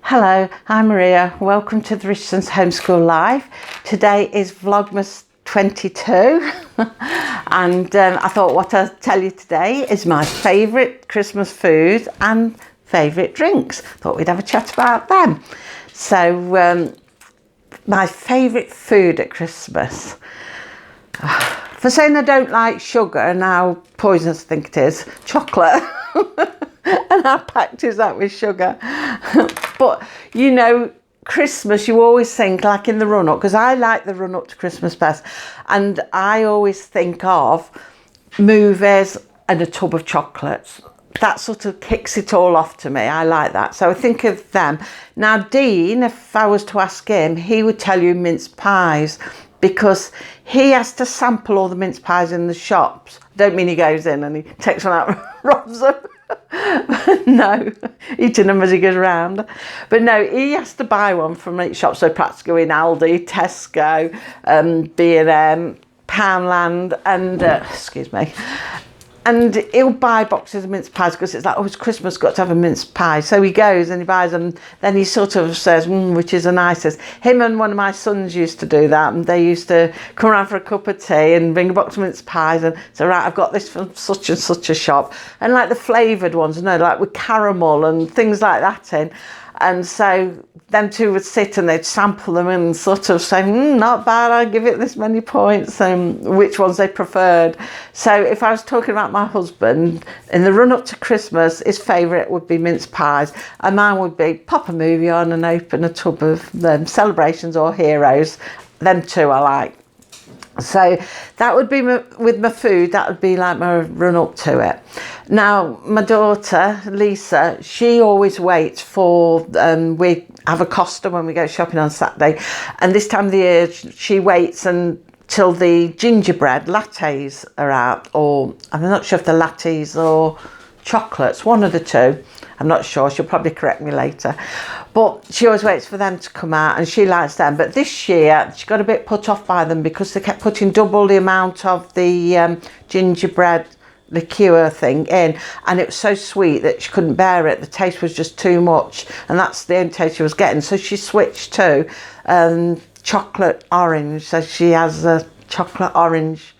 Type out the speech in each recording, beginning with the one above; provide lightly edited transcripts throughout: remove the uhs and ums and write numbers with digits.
Hello, I'm Maria. Welcome to the Richardson's Homeschool Live. Today is Vlogmas 22 and I thought what I'll tell you today is my favourite Christmas foods and favourite drinks. Thought we'd have a chat about them. So my favourite food at Christmas. For saying I don't like sugar and how poisonous I think it is, chocolate. And how packed is that with sugar? But you know, Christmas, you always think like in the run up, because I like the run up to Christmas best, and I always think of movies and a tub of chocolates. That sort of kicks it all off to me. I like that. So I think of them. Now Dean, if I was to ask him, he would tell you mince pies, because he has to sample all the mince pies in the shops. Don't mean he goes in and he takes one out and robs them. No, eating them as he goes around. But no, he has to buy one from each shop. So perhaps go in Aldi, Tesco, B&M, Poundland, and excuse me. And he'll buy boxes of mince pies because it's like, oh, it's Christmas, got to have a mince pie. So he goes and he buys them. Then he sort of says, which is the nicest. Him and one of my sons used to do that. And they used to come around for a cup of tea and bring a box of mince pies. And say, right, I've got this from such and such a shop. And like the flavoured ones, you know, like with caramel and things like that in. And so them two would sit and they'd sample them and sort of say, not bad, I'll give it this many points, and which ones they preferred. So if I was talking about my husband, in the run up to Christmas, his favourite would be mince pies, and mine would be pop a movie on and open a tub of Celebrations or Heroes. Them two I like. So that would be with my food, that would be like my run up to it. Now my daughter Lisa, she always waits for we have a Costa when we go shopping on Saturday, and this time of the year she waits until the gingerbread lattes are out, or I'm not sure if they're lattes or chocolates, one of the two. I'm not sure, she'll probably correct me later. But she always waits for them to come out and she likes them. But this year she got a bit put off by them because they kept putting double the amount of the gingerbread liqueur thing in, and it was so sweet that she couldn't bear it. The taste was just too much, and that's the only taste she was getting. So she switched to chocolate orange. So she has a chocolate orange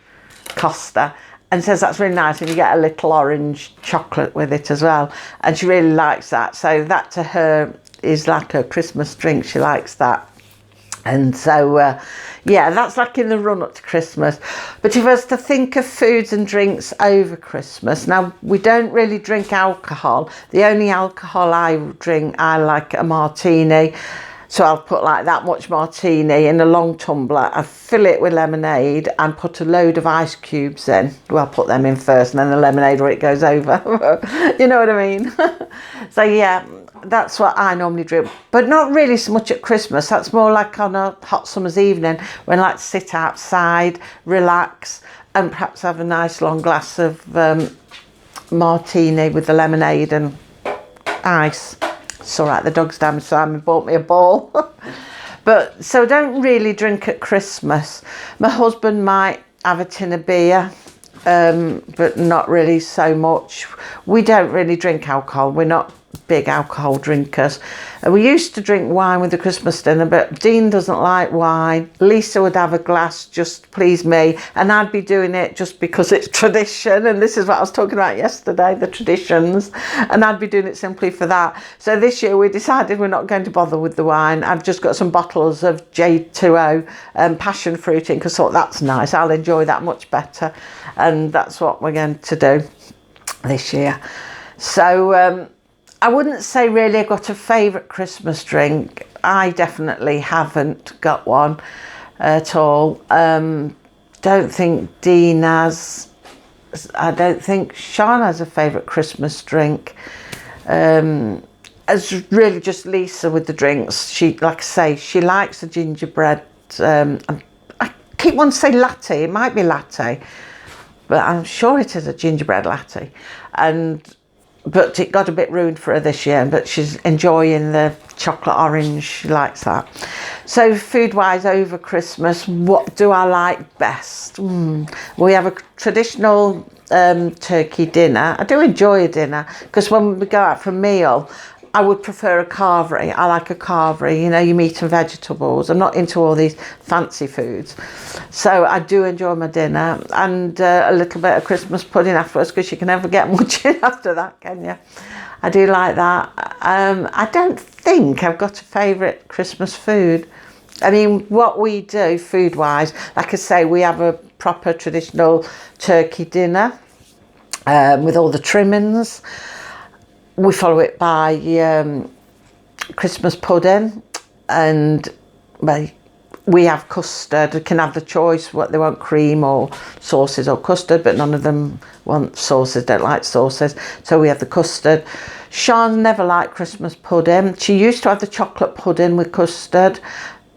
Costa, and says that's really nice, and you get a little orange chocolate with it as well, and she really likes that. So that to her is like a Christmas drink. She likes that. And so yeah, that's like in the run up to Christmas. But if I was to think of foods and drinks over Christmas, now we don't really drink alcohol. The only alcohol I drink, I like a martini. So I'll put like that much martini in a long tumbler. I fill it with lemonade and put a load of ice cubes in. Well, I'll put them in first and then the lemonade or it goes over. You know what I mean? So yeah, that's what I normally drink. But not really so much at Christmas. That's more like on a hot summer's evening when I like to sit outside, relax, and perhaps have a nice long glass of martini with the lemonade and ice. It's all right, the dog's down beside me, bought me a ball. But so I don't really drink at Christmas. My husband might have a tin of beer, but not really so much. We don't really drink alcohol. We're not big alcohol drinkers. We used to drink wine with the Christmas dinner, but Dean doesn't like wine. Lisa would have a glass just to please me, and I'd be doing it just because it's tradition, and this is what I was talking about yesterday, the traditions, and I'd be doing it simply for that. So this year we decided we're not going to bother with the wine. I've just got some bottles of J2O passion fruit in, because I thought that's nice, I'll enjoy that much better, and that's what we're going to do this year. So I wouldn't say really I've got a favourite Christmas drink. I definitely haven't got one at all. Don't think Dean has. I don't think Sean has a favourite Christmas drink. It's really just Lisa with the drinks. She, like I say, she likes the gingerbread. I keep wanting to say latte. It might be latte, but I'm sure it is a gingerbread latte. But it got a bit ruined for her this year, but she's enjoying the chocolate orange. She likes that. So food-wise over Christmas, what do I like best? We have a traditional turkey dinner. I do enjoy a dinner because when we go out for a meal, I would prefer a carvery. I like a carvery, you know, your meat and vegetables. I'm not into all these fancy foods. So I do enjoy my dinner, and a little bit of Christmas pudding afterwards, because you can never get much in after that, can you? I do like that. I don't think I've got a favourite Christmas food. I mean, what we do food-wise, like I say, we have a proper traditional turkey dinner with all the trimmings. We follow it by Christmas pudding, and we have custard. We can have the choice what they want, cream or sauces or custard, but none of them want sauces, don't like sauces. So we have the custard. Sean never liked Christmas pudding. She used to have the chocolate pudding with custard,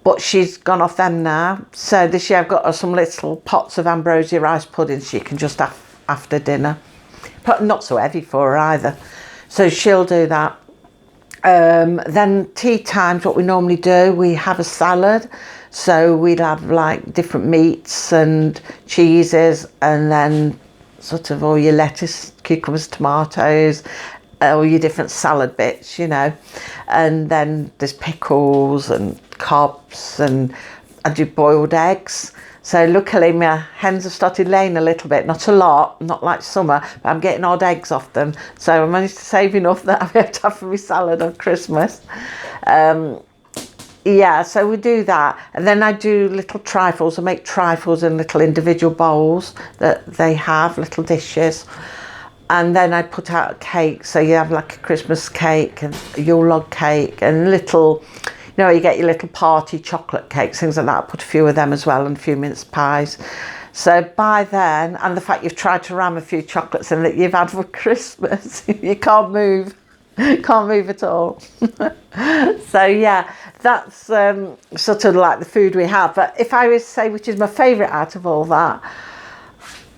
but she's gone off them now. So this year I've got her some little pots of ambrosia rice pudding she can just have after dinner. But not so heavy for her either. So she'll do that. Then tea times, what we normally do, we have a salad. So we'd have like different meats and cheeses, and then sort of all your lettuce, cucumbers, tomatoes, all your different salad bits, you know. And then there's pickles and cobs, and I do boiled eggs. So luckily my hens have started laying a little bit, not a lot, not like summer, but I'm getting odd eggs off them. So I managed to save enough that I have to have for my salad on Christmas. Yeah, so we do that. And then I do little trifles. I make trifles in little individual bowls that they have, little dishes. And then I put out a cake. So you have like a Christmas cake and a Yule log cake and little... You know, you get your little party chocolate cakes, things like that. I put a few of them as well, and a few mince pies. So by then, and the fact you've tried to ram a few chocolates in that you've had for Christmas, you can't move. Can't move at all. So yeah, that's sort of like the food we have. But if I was to say which is my favourite out of all that,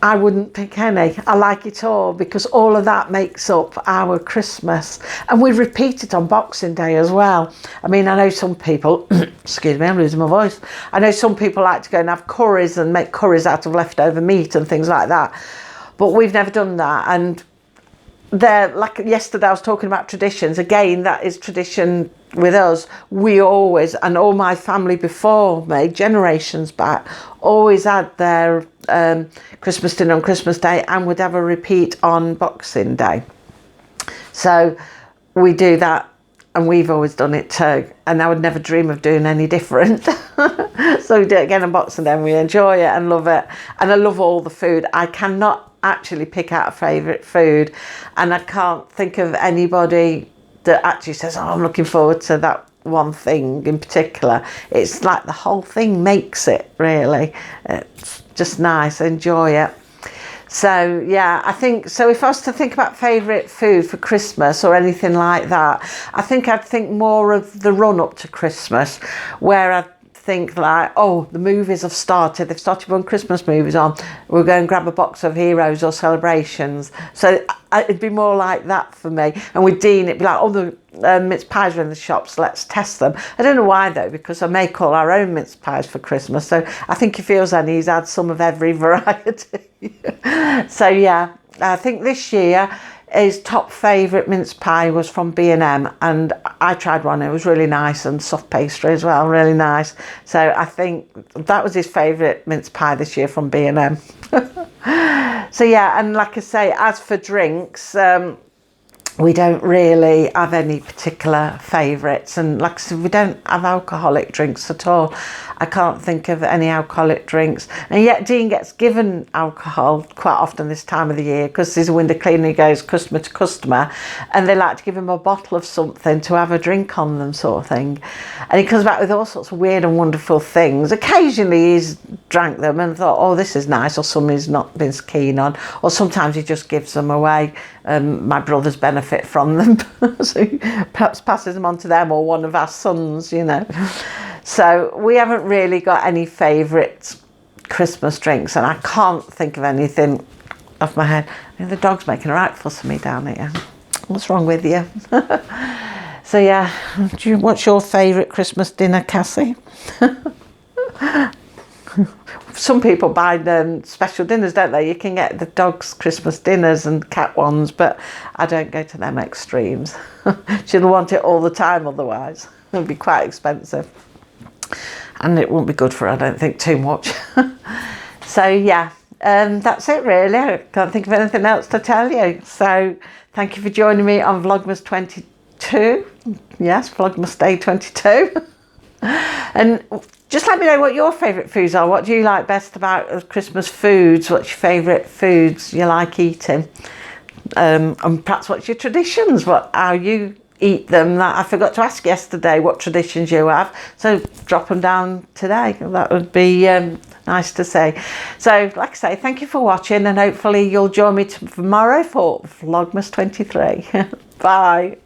I wouldn't pick any. I like it all, because all of that makes up our Christmas. And we repeat it on Boxing Day as well. I mean, I know some people, excuse me, I'm losing my voice. I know some people like to go and have curries and make curries out of leftover meat and things like that. But we've never done that. And like yesterday I was talking about traditions. Again, that is tradition with us. We always, and all my family before me, generations back, always had their Christmas dinner on Christmas Day, and would have a repeat on Boxing Day. So we do that, and we've always done it too, and I would never dream of doing any different. So we do it again on Boxing Day, and we enjoy it and love it. And I love all the food. I cannot actually pick out a favourite food, and I can't think of anybody that actually says, oh, I'm looking forward to that one thing in particular. It's like the whole thing makes it, really. It's just nice. I enjoy it. So yeah, I think, so if I was to think about favourite food for Christmas or anything like that, I think I'd think more of the run up to Christmas, where I'd think like, oh, the movies have started, they've started putting Christmas movies on, we'll go and grab a box of Heroes or Celebrations. So it'd be more like that for me. And with Dean, it'd be like, oh, the mince pies are in the shops, let's test them. I don't know why though, because I make all our own mince pies for Christmas, so I think he feels that he's had some of every variety. So yeah, I think this year his top favourite mince pie was from B&M, and I tried one. It was really nice, and soft pastry as well, really nice. So I think that was his favourite mince pie this year from B&M. So yeah, and like I say, as for drinks, we don't really have any particular favourites, and like I said, we don't have alcoholic drinks at all. I can't think of any alcoholic drinks, and yet Dean gets given alcohol quite often this time of the year, because he's a window cleaner, he goes customer to customer, and they like to give him a bottle of something to have a drink on them, sort of thing. And he comes back with all sorts of weird and wonderful things. Occasionally he's drank them and thought, oh, this is nice, or some he's not been keen on, or sometimes he just gives them away. My brothers benefit from them, so he perhaps passes them on to them, or one of our sons, you know. So we haven't really got any favourite Christmas drinks, and I can't think of anything off my head. I mean, the dog's making a right fuss of me down here. What's wrong with you? So yeah, what's your favourite Christmas dinner, Cassie? Some people buy them special dinners, don't they? You can get the dogs' Christmas dinners and cat ones, but I don't go to them extremes. She'll want it all the time otherwise. It would be quite expensive. And it won't be good for her, I don't think, too much. So yeah, that's it really. I can't think of anything else to tell you. So thank you for joining me on Vlogmas 22. Yes, Vlogmas Day 22. And just let me know what your favourite foods are. What do you like best about Christmas foods? What's your favourite foods you like eating? And perhaps what's your traditions? How you eat them? I forgot to ask yesterday what traditions you have. So drop them down today. That would be nice to say. So like I say, thank you for watching, and hopefully you'll join me tomorrow for Vlogmas 23. Bye.